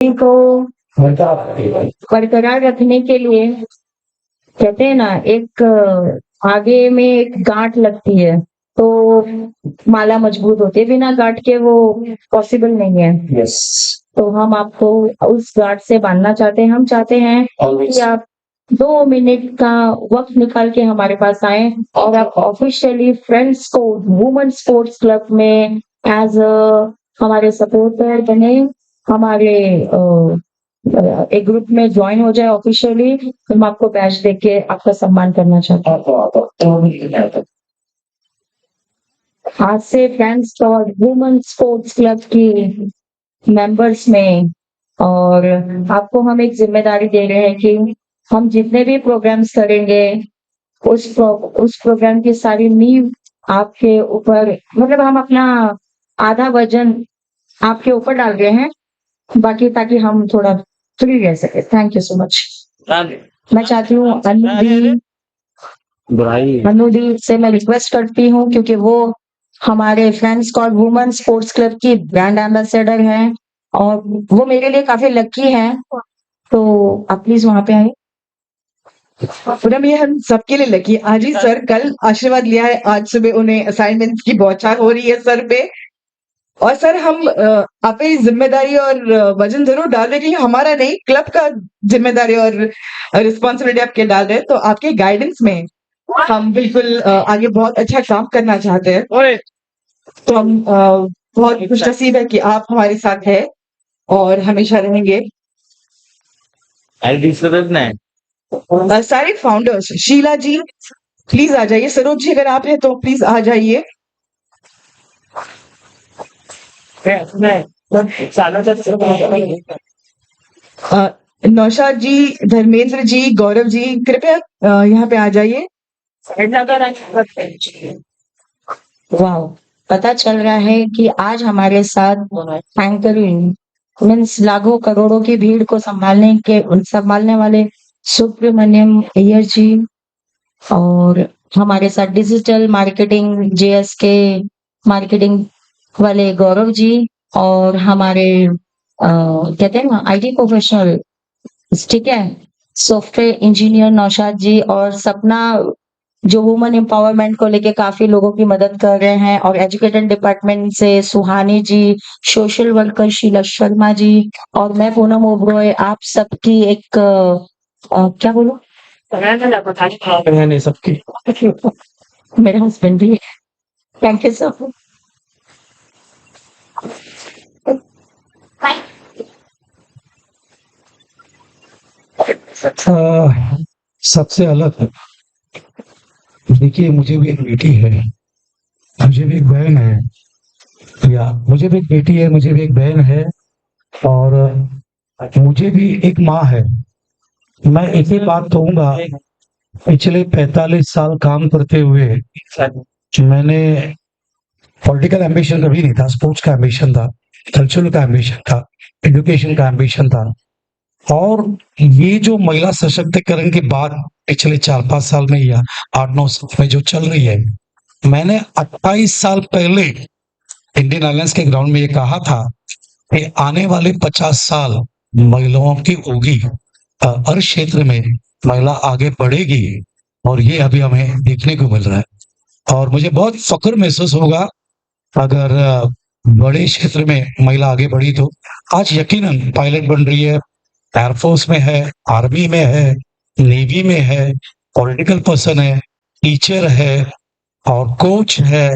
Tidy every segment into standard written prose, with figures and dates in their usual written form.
को बरकरार रखने के लिए कहते हैं ना एक आगे में एक गांठ लगती है तो माला मजबूत होती है, बिना गांठ के वो पॉसिबल नहीं है। Yes. तो हम आपको उस गांठ से बांधना चाहते हैं। हम चाहते हैं Always. कि आप 2 मिनट का वक्त निकाल के हमारे पास आए और आप ऑफिशियली फ्रेंड्स को वुमेन स्पोर्ट्स क्लब में एज हमारे सपोर्टर बने, हमारे एक ग्रुप में ज्वाइन हो जाए ऑफिशियली। हम आपको बैच देके आपका सम्मान करना चाहते हैं। आज से फ्रेंड्स और वुमेन स्पोर्ट्स क्लब की मेंबर्स में और आपको हम एक जिम्मेदारी दे रहे हैं कि हम जितने भी प्रोग्राम्स करेंगे उस प्रोग्राम की सारी नींव आपके ऊपर, मतलब हम अपना आधा वजन आपके ऊपर डाल रहे हैं, बाकी ताकि हम थोड़ा फ्री रह सके। Thank you so much. मैं चाहती हूँ अनु दी से मैं रिक्वेस्ट करती हूँ, क्योंकि वो हमारे friends call women sports club की ब्रांड एम्बेसडर हैं और वो मेरे लिए काफी लकी हैं, तो आप प्लीज वहां पे आए। पूनम, ये हम सबके लिए लकी। आज ही सर कल आशीर्वाद लिया है, आज सुबह उन्हें असाइनमेंट की बौछार हो रही है सर पे। और सर हम आप पे जिम्मेदारी और वजन जरूर डाल रहे हैं, हमारा नहीं क्लब का जिम्मेदारी और रिस्पॉन्सिबिलिटी आपके डाल रहे हैं। तो आपके गाइडेंस में हम बिल्कुल आगे बहुत अच्छा काम करना चाहते हैं। तो हम बहुत खुशनसीब है कि आप हमारे साथ है और हमेशा रहेंगे। सारे फाउंडर्स, शीला जी प्लीज आ जाइए, सरोज जी अगर आप हैं तो प्लीज आ जाइए। नौशाद जी, धर्मेंद्र जी, गौरव जी कृपया यहाँ पे आ जाइए। वाह, पता चल रहा है कि आज हमारे साथ एंकरिंग मीन्स लाखों करोड़ों की भीड़ को संभालने वाले सुब्रमण्यम अय्यर जी और हमारे साथ डिजिटल मार्केटिंग जेएसके मार्केटिंग वाले गौरव जी और हमारे कहते हैं ना आईटी प्रोफेशनल, ठीक है, सॉफ्टवेयर इंजीनियर नौशाद जी और सपना जो वुमेन एम्पावरमेंट को लेके काफी लोगों की मदद कर रहे हैं, और एजुकेशन डिपार्टमेंट से सुहानी जी, सोशल वर्कर शीला शर्मा जी और मैं पूनम ओबरॉय, आप सबकी एक क्या बोलूं, नहीं सबकी मेरे हस्बैंड भी। Thank you sir. सबसे अलग देखिए, मुझे भी एक बेटी है, मुझे भी एक बहन है, या मुझे भी एक बेटी है, मुझे भी एक बहन है और मुझे भी एक माँ है। मैं एक ही बात कहूंगा, पिछले 45 साल काम करते हुए मैंने पॉलिटिकल एम्बिशन कभी नहीं था, स्पोर्ट्स का एम्बिशन था, कल्चरल का एम्बिशन था, एजुकेशन का एम्बिशन था। और ये जो महिला सशक्तिकरण की बात पिछले 4-5 साल में या 8-9 साल में जो चल रही है, मैंने 28 साल पहले इंडियन अलायंस के ग्राउंड में ये कहा था कि आने वाले 50 साल महिलाओं की होगी, हर क्षेत्र में महिला आगे बढ़ेगी और ये अभी हमें देखने को मिल रहा है। और मुझे बहुत फक्र महसूस होगा अगर बड़े क्षेत्र में महिला आगे बढ़ी तो। आज यकीनन पायलट बन रही है, एयरफोर्स में है, आर्मी में है, नेवी में है, पॉलिटिकल पर्सन है, टीचर है और कोच है,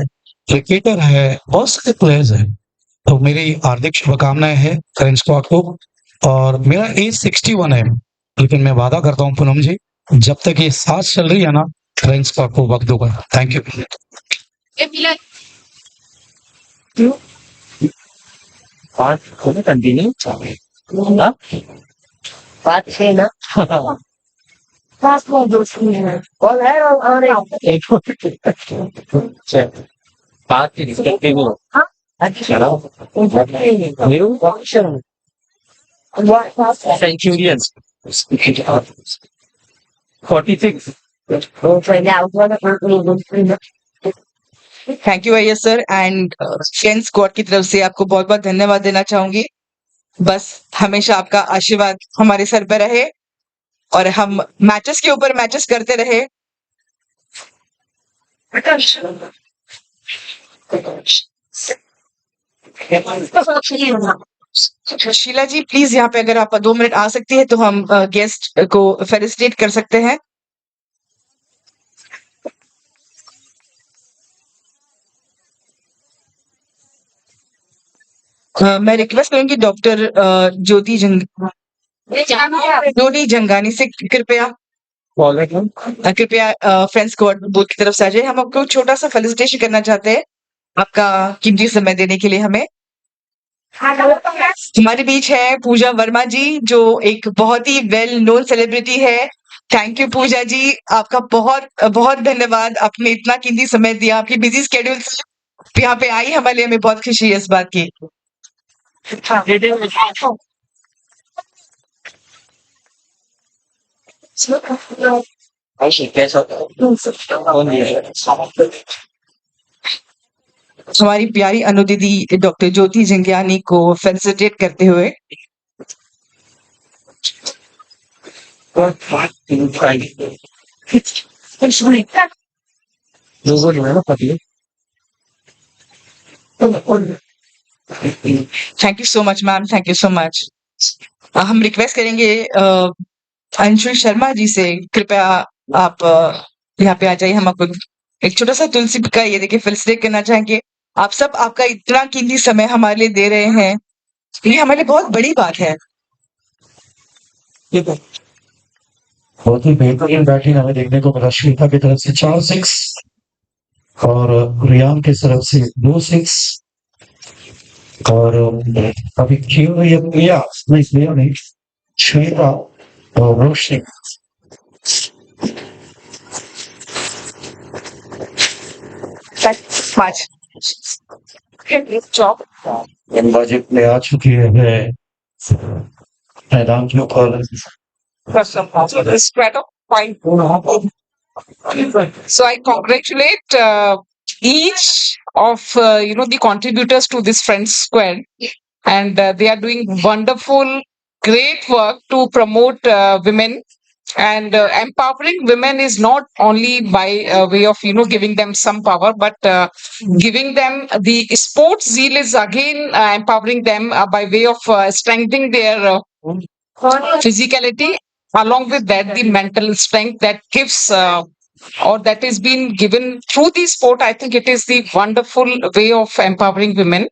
क्रिकेटर है, बहुत सारे प्लेयर्स हैं। तो मेरी हार्दिक शुभकामनाएं हैं फ्रेंड्स स्क्वाड को। और मेरा एज 61 है, लेकिन मैं वादा करता हूँ पूनम जी, जब तक ये सांस चल रही है ना, फ्रेंड्स स्क्वाड को वक्त दूंगा। Thank you. कंटिन्यू बात है ना, पास में दोस्ती है और है और बात की रिस्पेक्टिव हो। हाँ centurions 46 thank you Iyer sir, and friends squad की तरफ से आपको बहुत बहुत धन्यवाद देना चाहूंगी। बस हमेशा आपका आशीर्वाद हमारे सर पे रहे और हम मैचेस के ऊपर मैचेस करते रहे। शीला जी प्लीज यहाँ पे अगर आप 2 मिनट आ सकती है तो हम गेस्ट को फेलिसिटेट कर सकते हैं। मैं रिक्वेस्ट करूंगी डॉक्टर ज्योति जंगानी से कृपया फ्रेंड्स को बूथ की तरफ से आ जाए। हम आपको छोटा सा फेलिसिटेशन करना चाहते हैं आपका कीमती समय देने के लिए हमें। हमारे बीच है पूजा वर्मा जी जो एक बहुत ही वेल नोन सेलिब्रिटी है। थैंक यू पूजा जी, आपका बहुत बहुत धन्यवाद, आपने इतना कीमती समय दिया, आपकी बिजी स्केड्यूल से यहाँ पे आई, हमारे लिए हमें बहुत खुशी है इस बात की। हमारी प्यारी अनु दीदी डॉक्टर ज्योति जिंगियानी को फेलिसिटेट करते हुए। Thank you so much ma'am, thank you so much. हम रिक्वेस्ट करेंगे अंशु शर्मा जी से कृपया आप यहाँ पे आ जाइए। हम आपको एक छोटा सा तुलसी का ये देखिए फेलिसिटेट करना चाहेंगे। आप सब आपका इतना कीमती समय हमारे लिए दे रहे हैं, ये हमारे लिए बहुत बड़ी बात है। बहुत ही बेहतरीन बैटिंग हमें देखने को मिला। श्रीलंका की तरफ से 4 6 और रियान की तरफ से 2 6 और अभी खेल रही है प्रिया नहीं श्वेता और रोशनी। गेंदबाजी प्ले आ चुकी है मैदान के ऊपर। So I congratulate each of the contributors to this Friends Square, and they are doing wonderful, great work to promote women. And empowering women is not only by way of giving them some power, but giving them the sports zeal is again empowering them by way of strengthening their physicality. Along with that, the mental strength that gives or that is being given through the sport. I think it is the wonderful way of empowering women,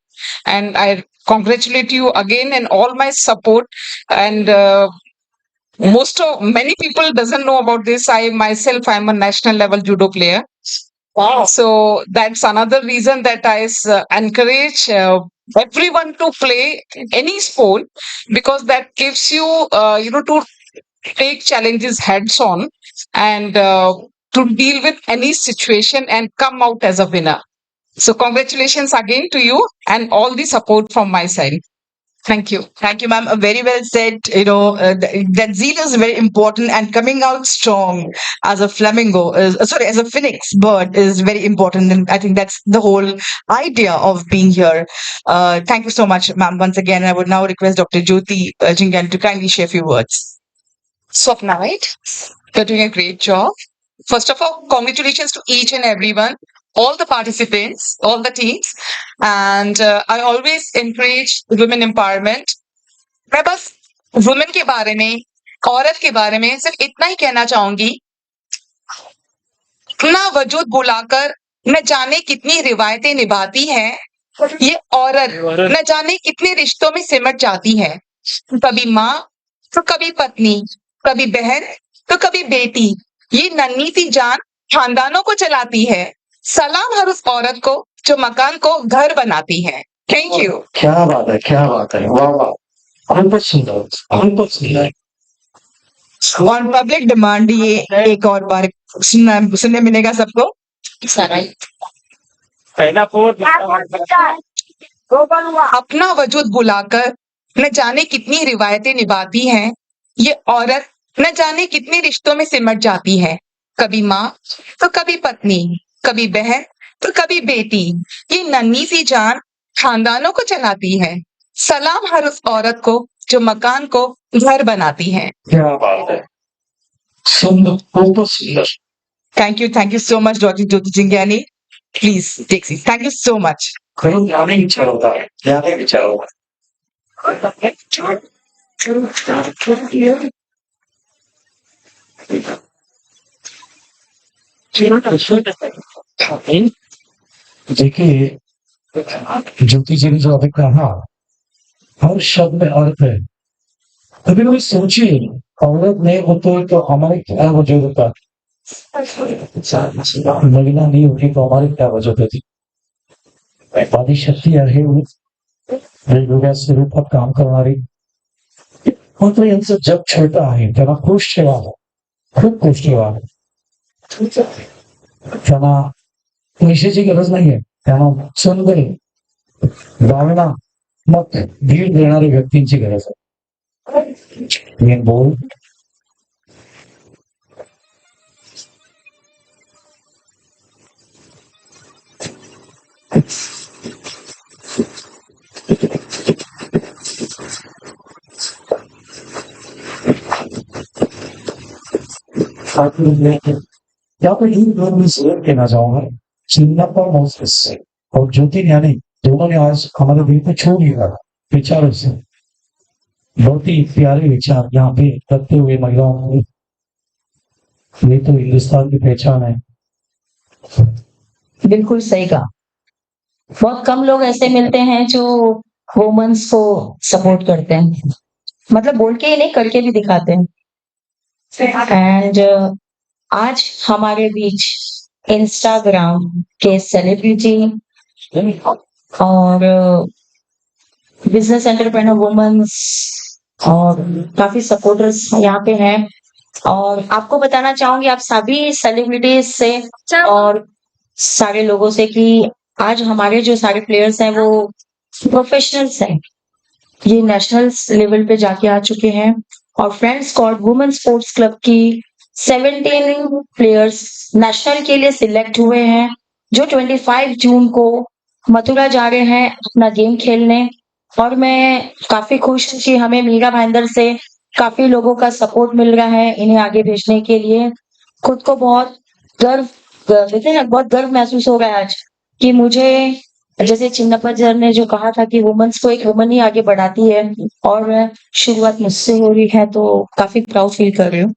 and I congratulate you again and all my support. And many people doesn't know about this. I myself I'm a national level judo player. Wow. So that's another reason that I encourage everyone to play any sport, because that gives you to take challenges heads on and to deal with any situation and come out as a winner. So congratulations again to you and all the support from my side. Thank you. Thank you, ma'am. Very well said. That zeal is very important, and coming out strong as a flamingo, as a phoenix bird is very important. And I think that's the whole idea of being here. Thank you so much, ma'am. Once again, I would now request Dr. Jyoti Jingan to kindly share a few words. Swapna, right? You're doing a great job. First of all, congratulations to each and everyone, all the participants, all the teams. And I always encourage women empowerment. मैं बस women के बारे में, औरत के बारे में सिर्फ इतना ही कहना चाहूंगी, अपना वजूद बुलाकर न जाने कितनी रिवायतें निभाती है ये औरत, न जाने कितने रिश्तों में सिमट जाती है। कभी माँ तो कभी पत्नी, कभी बहन तो कभी बेटी, ये नन्ही सी जान खानदानों को चलाती है। सलाम हर उस औरत को जो मकान को घर बनाती है। Thank you. क्या बात है, क्या बात है, वाह वाह, बहुत सुंदर, बहुत सुंदर। ऑन पब्लिक डिमांड ये एक और बार सुनने मिलेगा सबको। अपना वजूद बुलाकर न जाने कितनी रिवायतें निभाती हैं ये औरत, न जाने कितने रिश्तों में सिमट जाती है। कभी माँ तो कभी पत्नी, कभी बहन तो कभी बेटी, ये नन्ही सी जान खानदानों को चलाती है। सलाम हर उस औरत को जो मकान को घर बनाती है। क्या बात है, सुंदर, बहुत सुंदर। Thank you so much, Dr. Jyoti Jingyani. Please take seat. Thank you so much. करो ज्ञाने विचार होता है, ज्ञाने विचार होता है। देखिए, ज्योति जी ने जो अभी कहा, हर शब्द में अर्थ है। कभी कभी सोचिए, औरत नहीं होती तो हमारे क्या वजह होता, महिला नहीं होती तो हमारी क्या वजह होती। आदि शक्ती आहे वेगवेगळ्या स्वरूपात काम करणारी, मात्र यांचं जग छोटं आहे, त्यांना खुश ठेवावं, खूप खुश ठेवावं। त्यांना पैशाची गरज नाहीये, त्यांना सुंदर भावना मग भीड देणाऱ्या व्यक्तींची गरज आहे। मी बोल या तो इन दोनों में शेयर कहना चाहूंगा, चिन्नप्पा मोसेस और ज्योति ज्ञानी दोनों ने आज हमारे दिल को छू लिया विचारों से। बहुत ही प्यारे विचार यहाँ पे रखते हुए महिलाओं को, ये तो हिंदुस्तान की पहचान है। बिल्कुल सही कहा। बहुत कम लोग ऐसे मिलते हैं जो वुमेन्स को सपोर्ट करते हैं, मतलब बोल के ही नहीं, करके भी दिखाते हैं। एंड आज हमारे बीच इंस्टाग्राम के सेलिब्रिटी और बिजनेस एंटरप्रेन्योर वुमेन्स और काफी सपोर्टर्स यहाँ पे हैं। और आपको बताना चाहूंगी आप सभी सेलिब्रिटीज से और सारे लोगों से कि आज हमारे जो सारे प्लेयर्स हैं वो प्रोफेशनल्स हैं, ये नेशनल लेवल पे जाके आ चुके हैं। और friends squad women sports club की 17 प्लेयर्स नेशनल के लिए सिलेक्ट हुए हैं, जो 25 जून को मथुरा जा रहे हैं अपना गेम खेलने। और मैं काफी खुश हूँ कि हमें मीरा भाईंदर से काफी लोगों का सपोर्ट मिल रहा है इन्हें आगे भेजने के लिए। खुद को बहुत बहुत गर्व महसूस हो रहा है आज कि मुझे, जैसे चिन्नप्पा सर ने जो कहा था कि वुमेन्स को एक वुमन ही आगे बढ़ाती है, और शुरुआत मुझसे हो रही है, तो काफी प्राउड फील कर रही हूँ।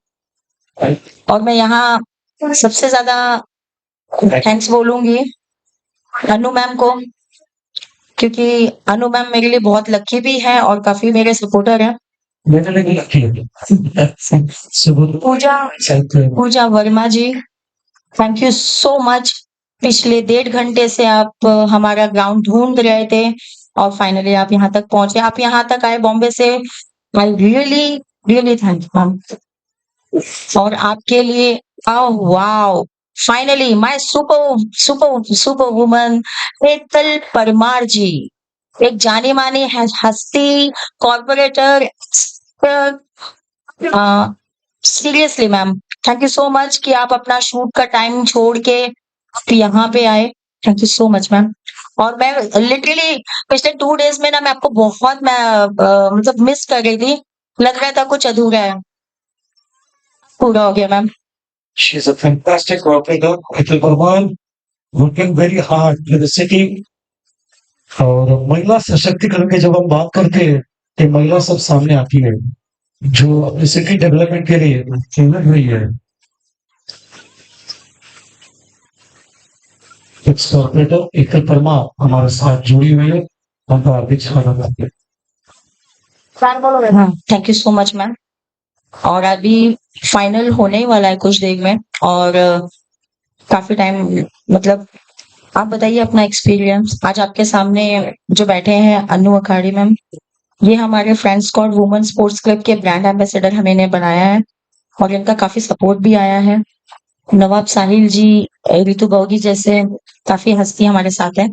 और मैं यहाँ सबसे ज्यादा थैंक्स बोलूंगी अनु मैम को, क्योंकि अनु मैम मेरे लिए बहुत लकी भी है और काफी मेरे सपोर्टर है। पूजा वर्मा जी, थैंक यू सो मच। पिछले 1.5 घंटे से आप हमारा ग्राउंड ढूंढ रहे थे और फाइनली आप यहाँ तक पहुंचे, आप यहाँ तक आए बॉम्बे से। I really really thank you ma'am. और आपके लिए wow, finally my super super super woman Hetal Parmar ji, एक जानी मानी हस्ती, corporator. Seriously ma'am, thank you so much कि आप अपना शूट का टाइम छोड़ के यहाँ पे आए। Thank you so much ma'am. और मैं लिटरली पिछले 2 डेज में ना मैं आपको बहुत मतलब मिस कर रही थी, लग रहा था कुछ अधूरा है, पूरा हो गया ma'am. She's a fantastic operator, Hetal Parmar, working very hard in the city। और महिला सशक्तिकरण की जब हम बात करते हैं तो महिला सब सामने आती है, जो अपनी सिटी डेवलपमेंट के लिए फेमस हुई है। ऑपरेटर हेतल परमार हमारे साथ जुड़ी हुई है, उनका हार्दिक स्वागत करते हैं। Thank you so much ma'am. और अभी फाइनल होने ही वाला है कुछ देर में, और काफी टाइम, मतलब आप बताइए अपना एक्सपीरियंस। आज आपके सामने जो बैठे हैं अनु अखाड़ी मैम, ये हमारे friends squad women sports club के ब्रांड एम्बेसडर हमें इन्हें बनाया है और इनका काफी सपोर्ट भी आया है। नवाब साहिल जी, रितु बौगी जैसे काफी हस्ती हमारे साथ है।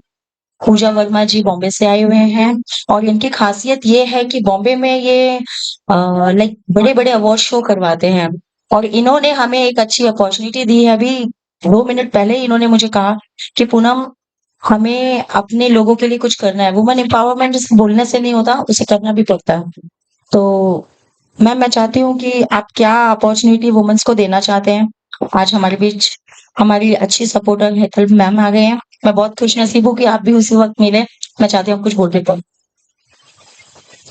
पूजा वर्मा जी बॉम्बे से आए हुए हैं और इनकी खासियत ये है कि बॉम्बे में ये लाइक बड़े बड़े अवार्ड शो करवाते हैं, और इन्होंने हमें एक अच्छी अपॉर्चुनिटी दी है। अभी 2 मिनट पहले ही इन्होंने मुझे कहा कि पूनम हमें अपने लोगों के लिए कुछ करना है। वुमेन एम्पावरमेंट सिर्फ बोलने से नहीं होता, उसे करना भी पड़ता है। तो मैम मैं चाहती हूँ कि आप क्या अपॉर्च्युनिटी वुमेन्स को देना चाहते हैं? आज हमारे बीच हमारी अच्छी सपोर्टर हेतल मैम आ गए हैं। मैं बहुत खुशनसीब हूँ कि आप भी उसी वक़्त मिले। मैं चाहती हूँ आप कुछ बोल देते हैं।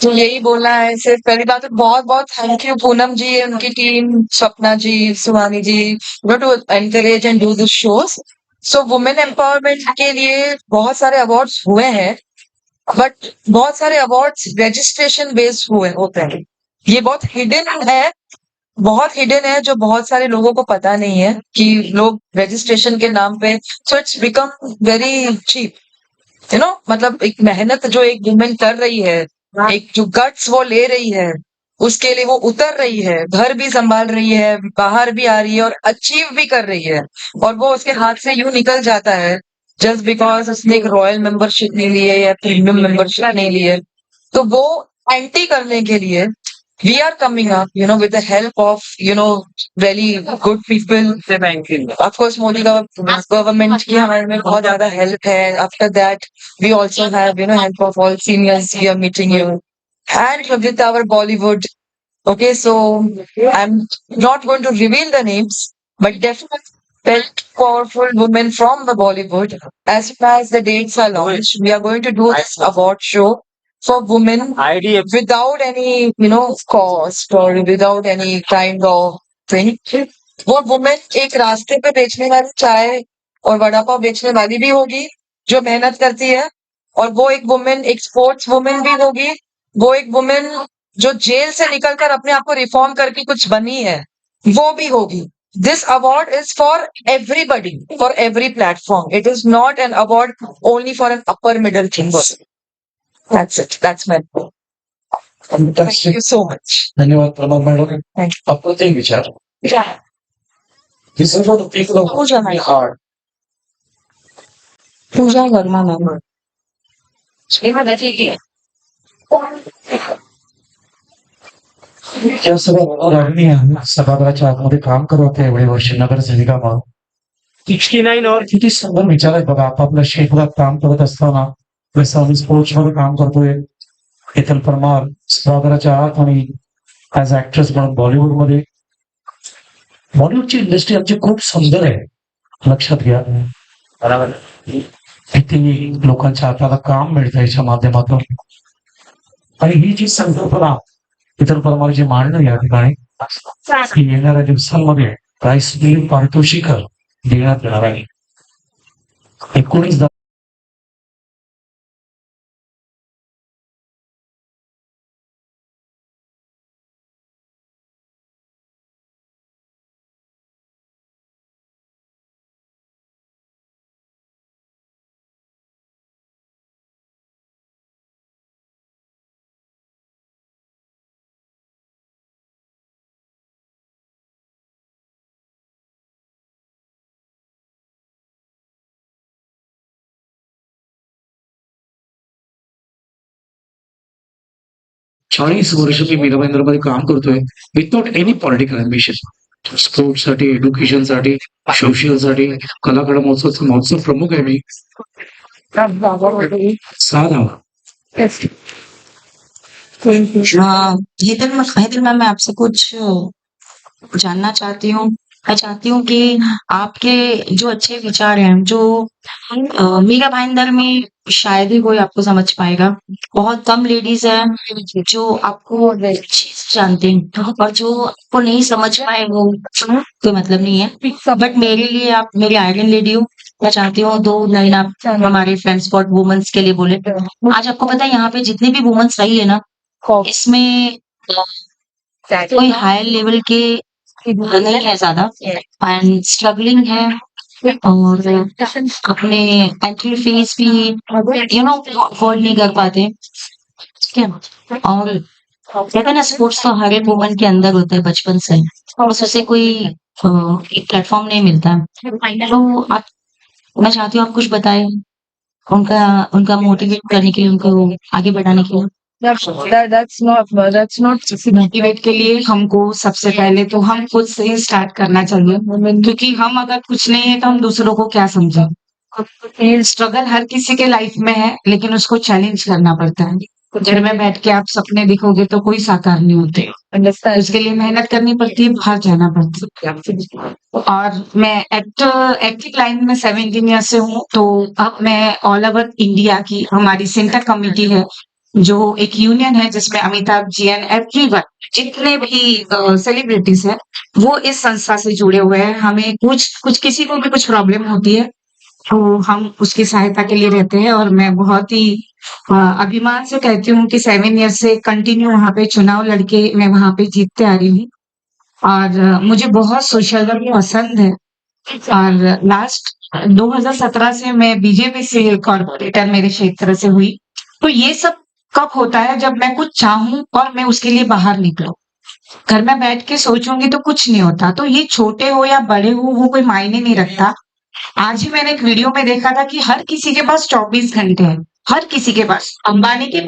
तो यही बोलना है सिर्फ पहली बात तो बहुत-बहुत थैंक यू पूनम जी, उनकी team, Swapna ji, Suhani ji, to encourage and do this shows. So women empowerment के लिए बहुत सारे अवार्ड्स हुए हैं, बट बहुत सारे अवार्ड्स रजिस्ट्रेशन बेस्ड हुए होते हैं। ये बहुत हिडन है जो बहुत सारे लोगों को पता नहीं है कि लोग रजिस्ट्रेशन के नाम पे so it's become very cheap, मतलब एक मेहनत जो एक वुमेन कर रही है, एक जो गट्स वो ले रही है, उसके लिए वो उतर रही है, घर भी संभाल रही है, बाहर भी आ रही है और अचीव भी कर रही है, और वो उसके हाथ से यूं निकल जाता है जस्ट बिकॉज उसने एक रॉयल मेंबरशिप नहीं ली है या प्रीमियम मेंबरशिप नहीं ली है। तो वो एंटी करने के लिए we are coming up, with the help of, really good people. Of course, Modi government की हमारे में बहुत ज़्यादा help है. After that, we also have, help of all seniors here meeting you. And with our Bollywood. Okay, so I'm not going to reveal the names, but definitely very powerful women from the Bollywood. As soon as the dates are launched, we are going to do this award show for women IDF without any, cost or without any kind of thing. वो women एक रास्ते पे बेचने वाली चाय और वड़ा पाव बेचने वाली भी होगी जो मेहनत करती है, और वो एक वुमेन एक स्पोर्ट्स वुमेन भी होगी, वो एक वुमेन जो जेल से निकलकर अपने आप को रिफॉर्म करके कुछ बनी है, वो भी होगी। This award is for everybody, for every platform. It is not an award only for an upper middle things. That's it. That's my point. Thank Fantastic. you so much. धन्यवाद प्रमोद मैडम। Thank आपको एक विचार। Yeah. This is for the people of Pooja ma'am, Bihar. Pooja Verma ma'am. या सभागृहाच्या आतमध्ये काम करत होते एवढे वर्ष नगरसेविकामधून 69 और किती सुंदर विचार आहेत बघा। आपापल्या क्षेत्रात काम करत असताना जसं आम्ही स्पोर्ट्स मध्ये काम करतोय, हेतल परमार सभागृहाच्या आत आणि ऍज ऍक्ट्रेस म्हणून बॉलिवूडमध्ये बॉलिवूडची इंडस्ट्री आमची खूप सुंदर आहे, लक्षात घ्या। बराबर किती लोकांच्या हाताला काम मिळतं याच्या माध्यमातून, आणि ही जी संकल्पना हेतल परमार जी मांडणं या ठिकाणी की येणाऱ्या दिवसांमध्ये प्राइस पारितोषिक देण्यात येणार आहे। 19 40 वर्ष मी मीराबाईंद्रमध्ये काम करतोय without any political ambition. Sports साठी, एज्युकेशन साठी, सोशल साठी, कलाकाळ महोत्सव प्रमुख आहे मी। साधा हेतल मैम, मैं आपसे कुछ जानना चाहती हूँ। मैं चाहती हूँ कि आपके जो अच्छे विचार हैं, जो मीरा भाईंदर में शायद ही कोई आपको समझ पाएगा। बहुत कम लेडीज हैं जो आपको अच्छे से जानते हैं, और जो आपको नहीं समझ पाए वो कोई मतलब नहीं है। बट मेरे लिए आप मेरी आयरन लेडी हो। मैं चाहती हूँ 2 लाइन आप हमारे फ्रेंड्स फॉर वुमेन्स के लिए बोले। आज आपको पता है यहाँ पे जितनी भी वुमेन्स रही है ना, इसमें कोई हायर लेवल के नहीं है ज्यादा, एंड स्ट्रगलिंग है, और अपने एंट्री फीस भी अफोर्ड नहीं कर पाते। ठीक है, और कहते हैं ना स्पोर्ट्स तो हर एक वुमन के अंदर होता है बचपन से, और उसे कोई एक प्लेटफॉर्म नहीं मिलता है। तो आप मैं चाहती हूँ आप कुछ बताएं उनका मोटिवेट करने के लिए, उनको आगे बढ़ाने के लिए। that's not मोटिवेट के लिए हमको सबसे पहले तो हम खुद से ही स्टार्ट करना चाहिए, क्योंकि हम अगर कुछ नहीं है तो हम दूसरों को क्या समझें। ये स्ट्रगल हर किसी के लाइफ में है, लेकिन उसको चैलेंज करना पड़ता है। घर में बैठ के आप सपने देखोगे तो कोई साकार नहीं होते। अंडरस्टैंड उसके लिए मेहनत करनी पड़ती है, बाहर जाना पड़ता है। और मैं एक्टिव लाइन में 17 ईयर से हूँ, तो अब मैं ऑल ओवर इंडिया की हमारी सेंटर कमिटी है, जो एक यूनियन है जिसमें अमिताभ जी एंड एवरीवन जितने भी सेलिब्रिटीज हैं, वो इस संस्था से जुड़े हुए हैं। हमें कुछ किसी को भी कुछ प्रॉब्लम होती है, तो हम उसकी सहायता के लिए रहते हैं। और मैं बहुत ही अभिमान से कहती हूँ कि 7 ईयर से कंटिन्यू वहाँ पे चुनाव लड़के मैं वहाँ पे जीतते आ रही हूँ। और मुझे बहुत सोशल वर्क पसंद है। और लास्ट 2017 से मैं बीजेपी से कॉर्पोरेटर मेरे क्षेत्र से हुई। तो ये सब कब होता है, जब मैं कुछ चाहूँ और मैं उसके लिए बाहर निकलूँ। घर में बैठ के सोचूंगी तो कुछ नहीं होता। तो ये छोटे हो या बड़े हो, वो कोई मायने नहीं रखता। आज ही मैंने एक वीडियो में देखा था कि हर किसी के पास 24 घंटे हैं, हर किसी के पास। अंबानी के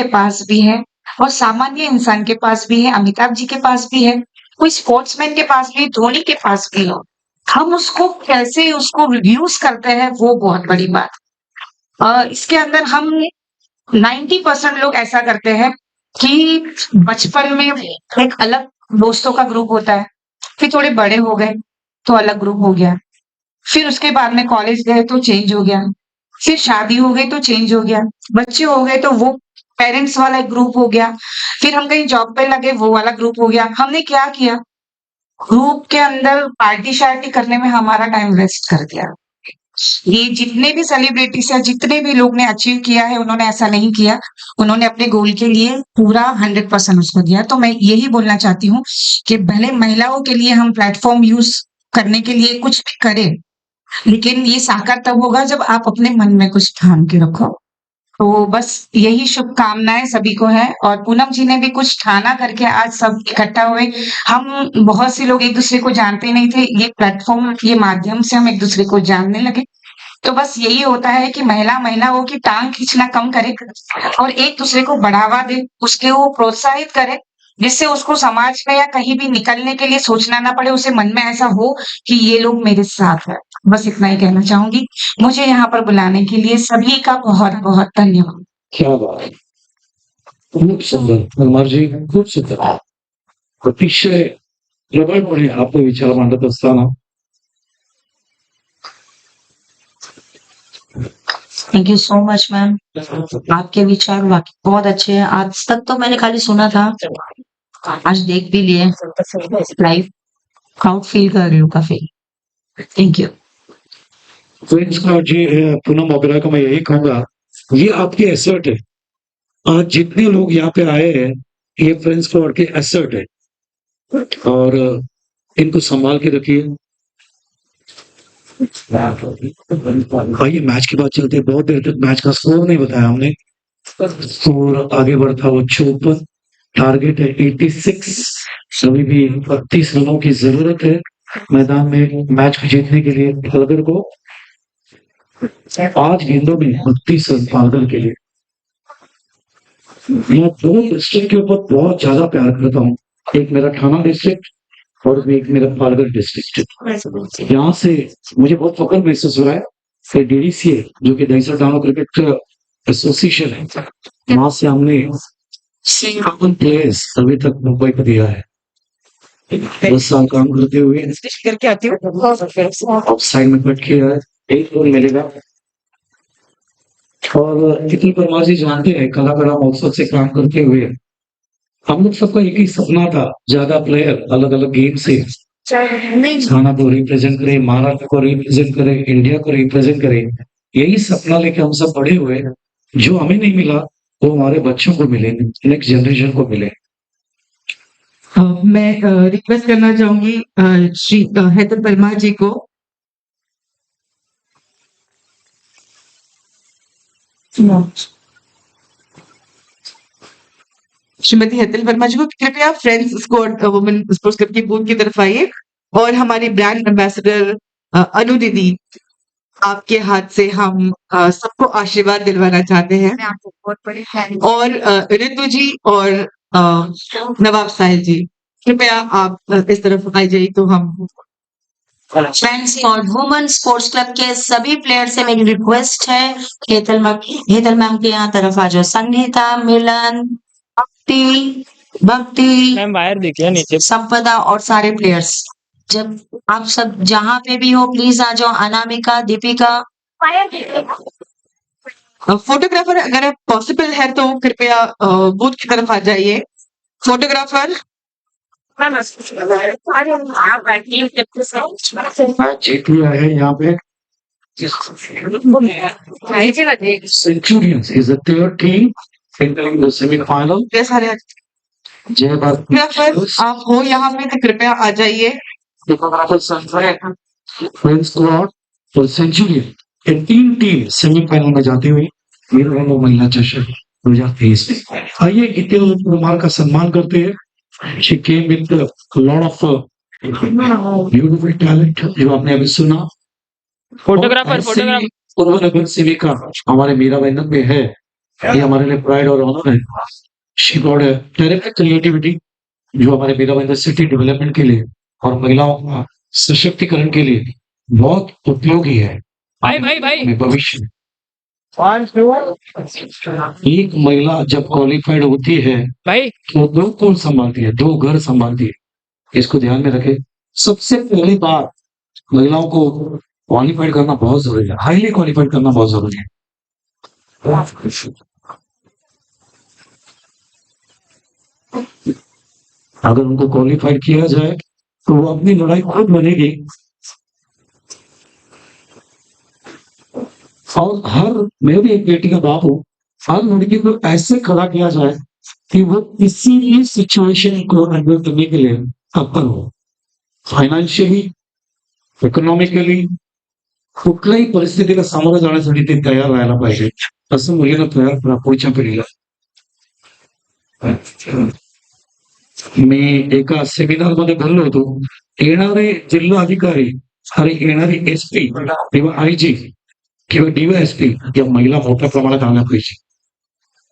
पास भी है और सामान्य इंसान के पास भी है, अमिताभ जी के पास भी है, कोई स्पोर्ट्समैन के पास भी, धोनी के पास भी है। हम उसको कैसे उसको यूज करते हैं, वो बहुत बड़ी बात। इसके अंदर हम 90% लोग ऐसा करते हैं कि बचपन में एक अलग दोस्तों का ग्रुप होता है, फिर थोड़े बड़े हो गए तो अलग ग्रुप हो गया, फिर उसके बाद में कॉलेज गए तो चेंज हो गया, फिर शादी हो गई तो चेंज हो गया, बच्चे हो गए तो वो पेरेंट्स वाला एक ग्रुप हो गया, फिर हम कहीं जॉब पे लगे वो वाला ग्रुप हो गया। हमने क्या किया, ग्रुप के अंदर पार्टी शार्टी करने में हमारा टाइम वेस्ट कर दिया। ये जितने भी सेलिब्रिटीज है, जितने भी लोग ने अचीव किया है, उन्होंने ऐसा नहीं किया। उन्होंने अपने गोल के लिए पूरा 100% उसको दिया। तो मैं यही बोलना चाहती हूँ कि भले महिलाओं के लिए हम प्लेटफॉर्म यूज करने के लिए कुछ भी करें, लेकिन ये साकार तब होगा जब आप अपने मन में कुछ ठान के रखो। तो बस यही शुभकामनाएं सभी को है। और पूनम जी ने भी कुछ ठाना करके आज सब इकट्ठा हुए। हम बहुत से लोग एक दूसरे को जानते नहीं थे, ये प्लेटफॉर्म, ये माध्यम से हम एक दूसरे को जानने लगे। तो बस यही होता है कि महिलाओं की टांग खींचना कम करे और एक दूसरे को बढ़ावा दे, उसके वो प्रोत्साहित करे, जिससे उसको समाज में या कहीं भी निकलने के लिए सोचना ना पड़े। उसे मन में ऐसा हो कि ये लोग मेरे साथ है। बस इतना ही कहना चाहूंगी। मुझे यहाँ पर बुलाने के लिए सभी का बहुत बहुत धन्यवाद। क्या बात है. खूप सुंदर निर्मल जी, खूप सुंदर. अतिशय प्रबळपणे आपले विचार मांडत असताना thank you so much ma'am. आपके विचार वाकई बहुत अच्छे हैं। आज तक तो मैंने खाली सुना था, आज देख भी लिए लाइव। प्राउड फील कर रही हूँ काफी। Thank you. फ्रेंड्स का जी पूनम ओबेरॉय को मैं यही कहूंगा, ये आपकी एसेट है. आज जितने लोग यहाँ पे आए हैं, ये फ्रेंड्स क्लब के एसेट है और इनको संभाल के रखिए. आइए मैच की बात चलते हैं. बहुत देर तक मैच का स्कोर नहीं बताया हमने. स्कोर आगे बढ़ता हुआ 54, टारगेट है 86. अभी भी 32 रनों की जरूरत है मैदान में मैच को जीतने के लिए. पालघर को 5 गेंदों में 32 रन पालघर के लिए. मैं 2 डिस्ट्रिक्ट के ऊपर बहुत ज्यादा प्यार करता हूँ. एक मेरा ठाणा डिस्ट्रिक्ट और एक मेरा पालघर डिस्ट्रिक्ट. यहाँ से मुझे बहुत फख्र महसूस हो रहा है कि डीडीसीए जो कि दहिसर टाउन क्रिकेट एसोसिएशन है, वहां से हमने 6 प्लेयर्स अभी तक मुंबई को दिया है. 10 साल काम करते हुए करके आती हूँ। ऑफ साइड में कट किया है. 1 गोल मिलेगा. और कितनी परमार जी जानते हैं, कलाकारा महोत्सव से काम करते हुए हम लोग सबका एक ही सपना था, ज्यादा प्लेयर अलग अलग गेम से घाना को रिप्रेजेंट करे, महाराष्ट्र को रिप्रेजेंट करे, इंडिया को रिप्रेजेंट करे. यही सपना लेके हम सब बड़े हुए. जो हमें नहीं मिला वो हमारे बच्चों को मिले, नेक्स्ट जनरेशन को मिले. मैं रिक्वेस्ट करना चाहूंगी श्री हेतल वर्मा जी को. श्रीमती हेतल वर्मा जी को कृपया friends squad women sports club की बूथ की तरफ आइए. और हमारी ब्रांड एम्बेसडर अनु दीदी, आपके हाथ से हम सबको आशीर्वाद दिलवाना चाहते हैं. मैं आपको बहुत बड़ी फैन और रितु जी और नवाब साहिल जी, कृपया आप इस तरफ आ जाइए तो हम फ्रेंड्स और वुमेन स्पोर्ट्स क्लब के सभी प्लेयर से मेरी रिक्वेस्ट है, हेतल मैम के यहाँ तरफ आ जाओ। संगीता, मिलन, भक्ति, मैम बाहर देखिए नीचे। संपदा और सारे प्लेयर्स, जब आप सब जहाँ पे भी हो प्लीज आ जाओ। अनामिका, दीपिका, फोटोग्राफर अगर पॉसिबल है तो कृपया बूथ की तरफ आ जाइए। फोटोग्राफर जीती है यहाँ पे Centurions is the third team entering the semi-final. ये सारे जय भारत फोटोग्राफर आप हो यहाँ पे तो कृपया आ जाइए। फ्रेंच स्क्वाड और सेंचुरियन ये तीन टीम सेमीफाइनल में जाती हुई वीररंगो महिला चषक 2023 में। आइए इतिल कुमार का सम्मान करते हैं। She came with a lot of beautiful talent जो आपने अभी सुना। फोटोग्राफर नगर सेविका हमारे मीरा बहन में है, ये हमारे लिए प्राइड और ऑनर है। She got a terrific creativity जो हमारे मीरा बहन सिटी डेवलपमेंट के लिए और महिलाओं का सशक्तिकरण के लिए बहुत उपयोगी है। भाई भविष्य में एक महिला जब क्वालिफाइड होती है भाई तो दो कौन संभालती है, दो घर संभालती है। इसको ध्यान में रखें। सबसे पहली बात महिलाओं को क्वालिफाइड करना बहुत जरूरी है, हाईली क्वालिफाइड करना बहुत जरूरी है। अगर उनको क्वालिफाइड किया जाए तो वो अपनी लड़ाई खुद बनेगी और मैं भी एक बेटी का बाप हूं, हर लड़की को ऐसे खड़ा किया जाए कि वो किसी भी सिचुएशन को हैंडल करने के लिए तत्पर हो। फायनान्शियली, इकॉनॉमिकली कुठल्याही परिस्थितीला सामोरं जाण्यासाठी ते तयार राहायला पाहिजे, असं मुलीला तयार करा पुढच्या पिढीला। मी एका सेमिनार मध्ये भरलो होतो, येणारे जिल्हा अधिकारी आणि येणारी एसपी किंवा आयजी किंवा डीवायएसपी या महिला मोठ्या प्रमाणात आल्या पाहिजे,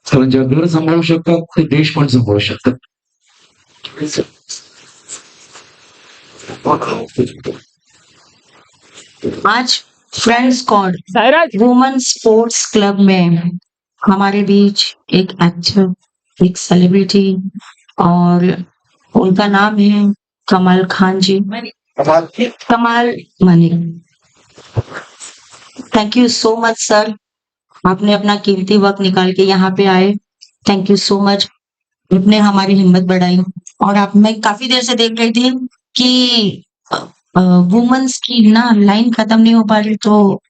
कारण ज्या घर सांभाळू शकतात ते देश पण सांभाळू शकतात। आज friends squad Sairaj women sports club में हमारे बीच एक एक्टर, एक सेलिब्रिटी और उनका नाम है कमाल खान जी, कमाल Malik. Thank you so much sir, आपने अपना कीमती वक्त निकाल के यहाँ पे आए। थैंक यू सो मच, आपने हमारी हिम्मत बढ़ाई। और आप मैं काफी देर से देख रही थी कि वुमेन्स की ना लाइन खत्म नहीं हो पा रही, तो